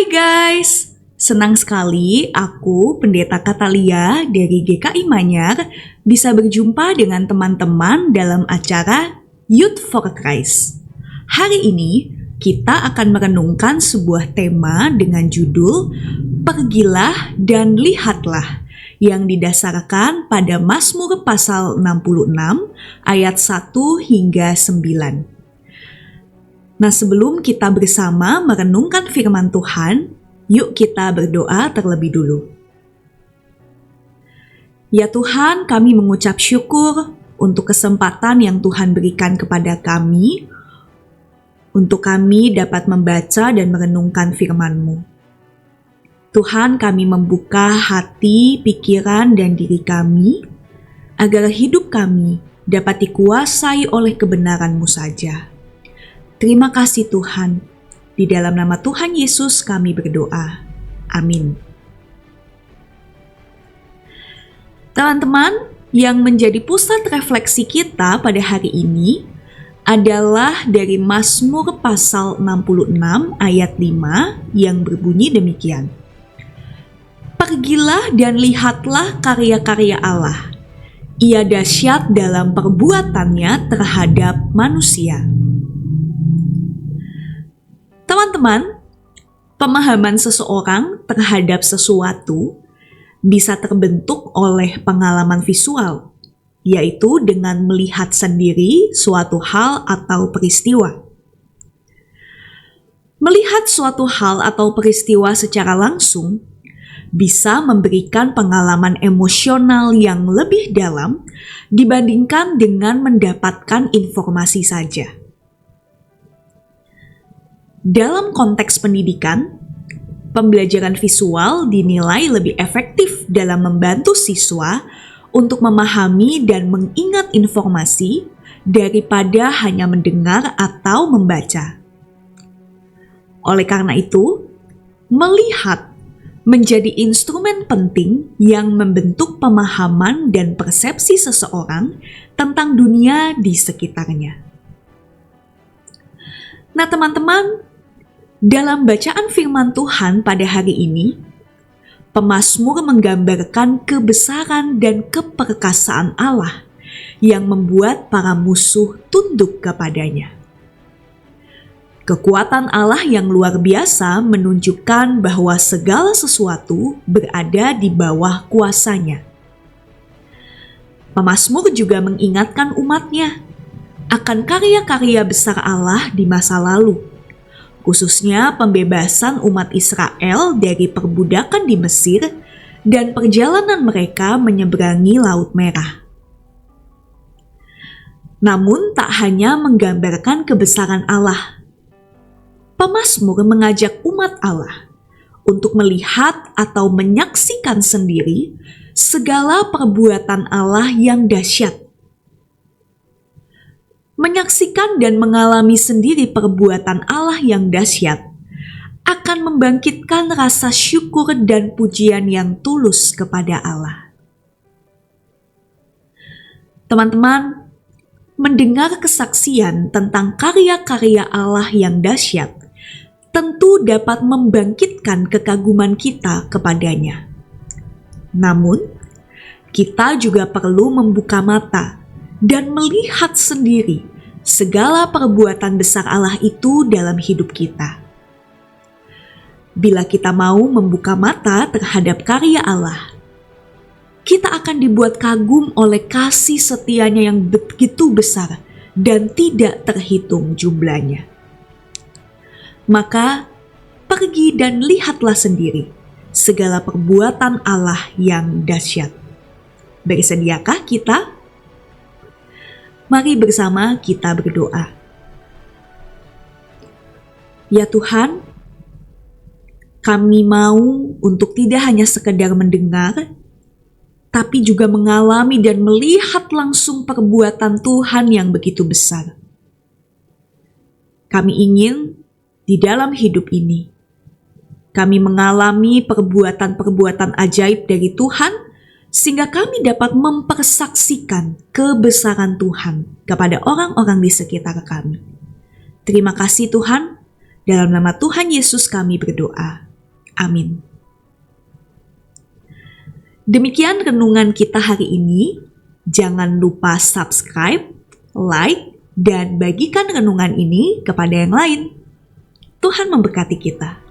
Guys, senang sekali aku, Pendeta Katalia dari GKI Manyar, bisa berjumpa dengan teman-teman dalam acara Youth for Christ. Hari ini kita akan merenungkan sebuah tema dengan judul Pergilah dan Lihatlah, yang didasarkan pada Mazmur pasal 66 ayat 1 hingga 9. Nah, sebelum kita bersama merenungkan firman Tuhan, yuk kita berdoa terlebih dulu. Ya Tuhan, kami mengucap syukur untuk kesempatan yang Tuhan berikan kepada kami, untuk kami dapat membaca dan merenungkan firman-Mu. Tuhan, kami membuka hati, pikiran, dan diri kami, agar hidup kami dapat dikuasai oleh kebenaran-Mu saja. Terima kasih Tuhan. Di dalam nama Tuhan Yesus kami berdoa. Amin. Teman-teman, yang menjadi pusat refleksi kita pada hari ini adalah dari Mazmur pasal 66 ayat 5 yang berbunyi demikian. Pergilah dan lihatlah karya-karya Allah. Ia dahsyat dalam perbuatannya terhadap manusia. Teman-teman, pemahaman seseorang terhadap sesuatu bisa terbentuk oleh pengalaman visual, yaitu dengan melihat sendiri suatu hal atau peristiwa. Melihat suatu hal atau peristiwa secara langsung bisa memberikan pengalaman emosional yang lebih dalam dibandingkan dengan mendapatkan informasi saja. Dalam konteks pendidikan, pembelajaran visual dinilai lebih efektif dalam membantu siswa untuk memahami dan mengingat informasi daripada hanya mendengar atau membaca. Oleh karena itu, melihat menjadi instrumen penting yang membentuk pemahaman dan persepsi seseorang tentang dunia di sekitarnya. Nah, teman-teman, dalam bacaan firman Tuhan pada hari ini, pemazmur menggambarkan kebesaran dan keperkasaan Allah yang membuat para musuh tunduk kepadanya. Kekuatan Allah yang luar biasa menunjukkan bahwa segala sesuatu berada di bawah kuasanya. Pemazmur juga mengingatkan umatnya akan karya-karya besar Allah di masa lalu, khususnya pembebasan umat Israel dari perbudakan di Mesir dan perjalanan mereka menyeberangi Laut Merah. Namun tak hanya menggambarkan kebesaran Allah, pemazmur mengajak umat Allah untuk melihat atau menyaksikan sendiri segala perbuatan Allah yang dahsyat. Menyaksikan dan mengalami sendiri perbuatan Allah yang dahsyat akan membangkitkan rasa syukur dan pujian yang tulus kepada Allah. Teman-teman, mendengar kesaksian tentang karya-karya Allah yang dahsyat tentu dapat membangkitkan kekaguman kita kepadanya. Namun, kita juga perlu membuka mata dan melihat sendiri segala perbuatan besar Allah itu dalam hidup kita. Bila kita mau membuka mata terhadap karya Allah, kita akan dibuat kagum oleh kasih setianya yang begitu besar dan tidak terhitung jumlahnya. Maka, pergi dan lihatlah sendiri segala perbuatan Allah yang dahsyat. Bersediakah kita? Mari bersama kita berdoa. Ya Tuhan, kami mau untuk tidak hanya sekedar mendengar, tapi juga mengalami dan melihat langsung perbuatan Tuhan yang begitu besar. Kami ingin di dalam hidup ini, kami mengalami perbuatan-perbuatan ajaib dari Tuhan, sehingga kami dapat mempersaksikan kebesaran Tuhan kepada orang-orang di sekitar kami. Terima kasih Tuhan, dalam nama Tuhan Yesus kami berdoa. Amin. Demikian renungan kita hari ini. Jangan lupa subscribe, like, dan bagikan renungan ini kepada yang lain. Tuhan memberkati kita.